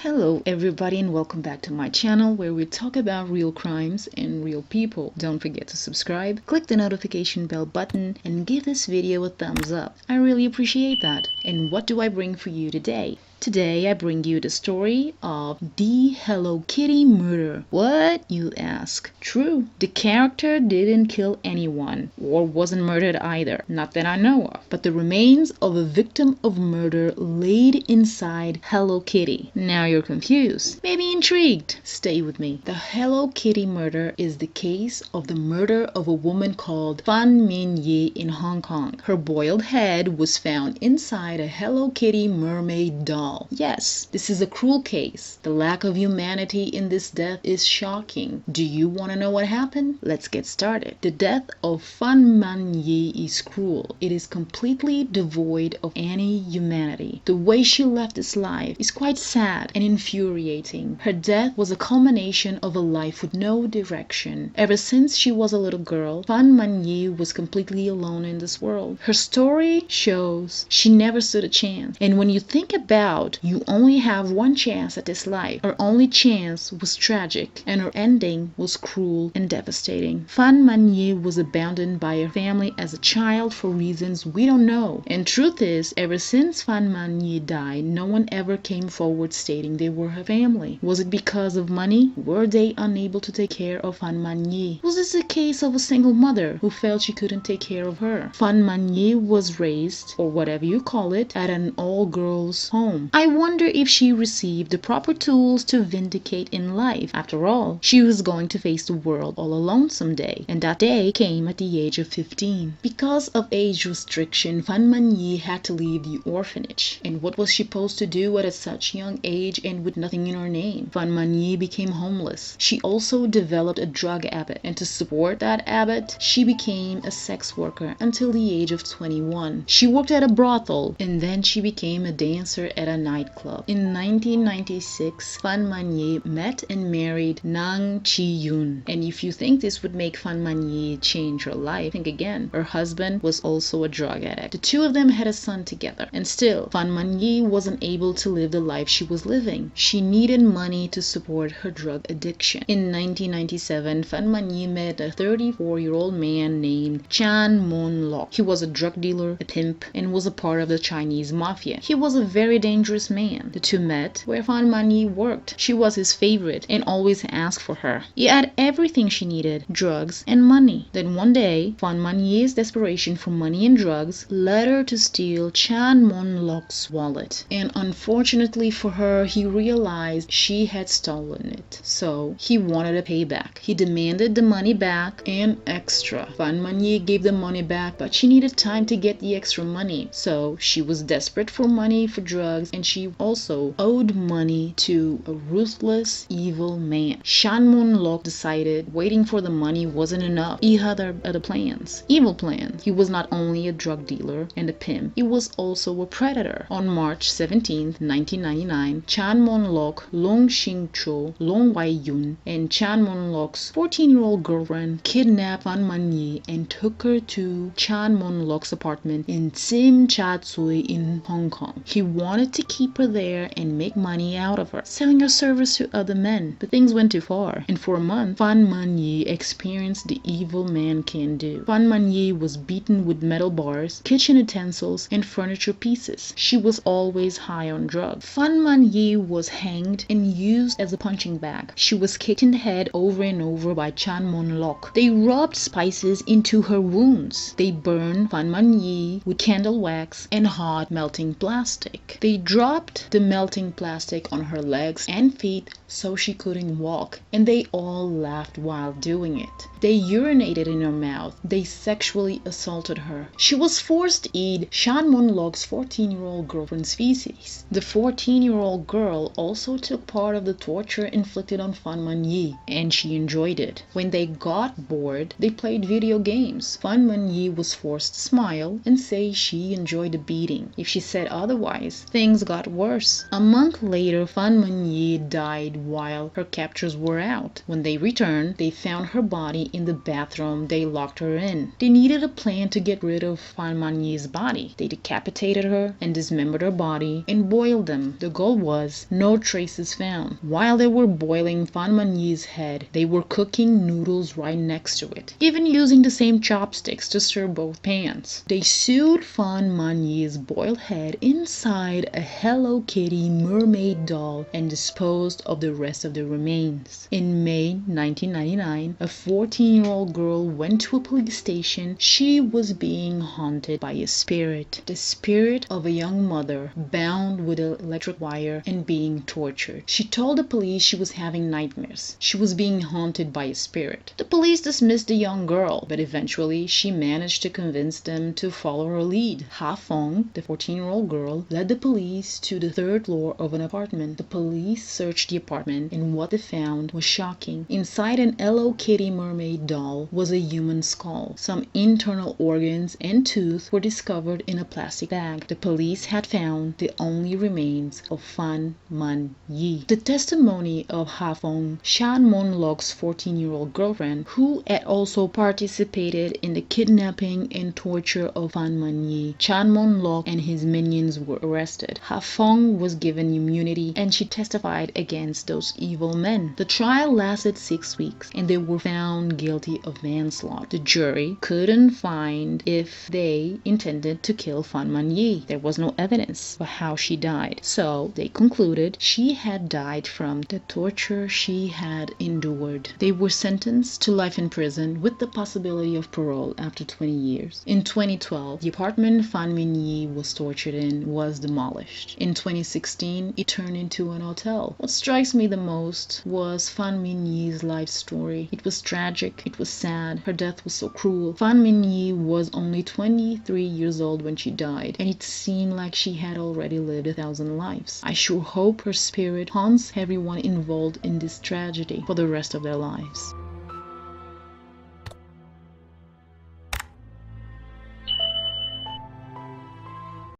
Hello everybody and welcome back to my channel where we talk about real crimes and real people. Don't forget to subscribe, click the notification bell button and give this video a thumbs up. I really appreciate that. And what do I bring for you today? Today I bring you the story of the Hello Kitty murder. What, you ask? True, the character didn't kill anyone or wasn't murdered either, not that I know of, but the remains of a victim of murder laid inside Hello Kitty. Now you're confused, maybe intrigued. Stay with me. The Hello Kitty murder is the case of the murder of a woman called Fan-Man-Yee in Hong Kong. Her boiled head was found inside a Hello Kitty mermaid doll. Yes, this is a cruel case. The lack of humanity in this death is shocking. Do you want to know what happened? Let's get started. The death of Fan-Man-Yee is cruel. It is completely devoid of any humanity. The way she left this life is quite sad and infuriating. Her death was a culmination of a life with no direction. Ever since she was a little girl, Fan-Man-Yee was completely alone in this world. Her story shows she never stood a chance. And when you think about you only have one chance at this life, her only chance was tragic and her ending was cruel and devastating. Fan-Man-Yee was abandoned by her family as a child for reasons we don't know. And truth is, ever since Fan-Man-Yee died, no one ever came forward stating they were her family. Was it because of money? Were they unable to take care of Fan-Man-Yee? Was this a case of a single mother who felt she couldn't take care of her? Fan-Man-Yee was raised, or whatever you call it, at an all-girls home. I wonder if she received the proper tools to vindicate in life. After all, she was going to face the world all alone someday, and that day came at the age of 15. Because of age restriction, Fan-Man-Yee had to leave the orphanage. And what was she supposed to do at such young age and with nothing in her name? Fan-Man-Yee became homeless. She also developed a drug habit, and to support that habit, she became a sex worker until the age of 21. She worked at a brothel, and then she became a dancer at a nightclub. In 1996, Fan-Man-Yee met and married Nang Chi-yoon. And if you think this would make Fan-Man-Yee change her life, think again. Her husband was also a drug addict. The two of them had a son together. And still, Fan-Man-Yee wasn't able to live the life she was living. She needed money to support her drug addiction. In 1997, Fan-Man-Yee met a 34-year-old man named Chan Mon-lok. He was a drug dealer, a pimp, and was a part of the Chinese mafia. He was a very dangerous man. The two met where Fan-Man-Yee worked. She was his favorite and always asked for her. He had everything she needed, drugs and money. Then one day, Fan-Man-Yee's desperation for money and drugs led her to steal Chan Mon-lok's wallet. And unfortunately for her, he realized she had stolen it. So he wanted to pay back. He demanded the money back and extra. Fan-Man-Yee gave the money back, but she needed time to get the extra money. So she was desperate for money for drugs, and she also owed money to a ruthless, evil man. Chan Mon-lok decided waiting for the money wasn't enough. He had other plans. Evil plans. He was not only a drug dealer and a pimp, he was also a predator. On March 17, 1999, Chan Mon-lok, Long Shing-cho, Long Wai-yun, and Chan Mon-lok's 14-year-old girlfriend kidnapped Fan-Man-Yee and took her to Chan Mon-lok's apartment in Tsim Sha Tsui in Hong Kong. He wanted to keep her there and make money out of her, selling her service to other men. But things went too far, and for a month, Fan-Man-Yee experienced the evil man can do. Fan-Man-Yee was beaten with metal bars, kitchen utensils, and furniture pieces. She was always high on drugs. Fan-Man-Yee was hanged and used as a punching bag. She was kicked in the head over and over by Chan Mon-lok. They rubbed spices into her wounds. They burned Fan-Man-Yee with candle wax and hot melting plastic. They dropped the melting plastic on her legs and feet so she couldn't walk, and they all laughed while doing it. They urinated in her mouth. They sexually assaulted her. She was forced to eat Chan Mon-lok's 14-year-old girlfriend's feces. The 14-year-old girl also took part of the torture inflicted on Fan-Man-Yee, and she enjoyed it. When they got bored, they played video games. Fan-Man-Yee was forced to smile and say she enjoyed the beating. If she said otherwise, things things got worse. A month later, Fan-Man-Yee died while her captors were out. When they returned, they found her body in the bathroom they locked her in. They needed a plan to get rid of Fan-Man-Yee's body. They decapitated her and dismembered her body and boiled them. The goal was no traces found. While they were boiling Fan-Man-Yee's head, they were cooking noodles right next to it, even using the same chopsticks to serve both pans. They sewed Fan-Man-Yee's boiled head inside a Hello Kitty mermaid doll and disposed of the rest of the remains. In May 1999, a 14-year-old girl went to a police station. She was being haunted by a spirit. The spirit of a young mother bound with an electric wire and being tortured. She told the police she was having nightmares. She was being haunted by a spirit. The police dismissed the young girl, but eventually she managed to convince them to follow her lead. Ha-Fong, the 14-year-old girl, led the police to the 3rd floor of an apartment. The police searched the apartment, and what they found was shocking. Inside an Hello Kitty mermaid doll was a human skull. Some internal organs and tooth were discovered in a plastic bag. The police had found the only remains of Fan-Man-Yee. The testimony of Ha-Fong, Chan Mon-lok's 14-year-old girlfriend, who had also participated in the kidnapping and torture of Fan-Man-Yee. Chan Mon-lok and his minions were arrested. Ha-Fong was given immunity and she testified against those evil men. The trial lasted 6 weeks and they were found guilty of manslaughter. The jury couldn't find if they intended to kill Fan-Man-Yee. There was no evidence for how she died, so they concluded she had died from the torture she had endured. They were sentenced to life in prison with the possibility of parole after 20 years. In 2012, the apartment Fan-Man-Yee was tortured in was demolished. In 2016, it turned into an hotel. What strikes me the most was Fan-Man-Yee's life story. It was tragic, it was sad, her death was so cruel. Fan-Man-Yee was only 23 years old when she died, and it seemed like she had already lived 1,000 lives. I sure hope her spirit haunts everyone involved in this tragedy for the rest of their lives.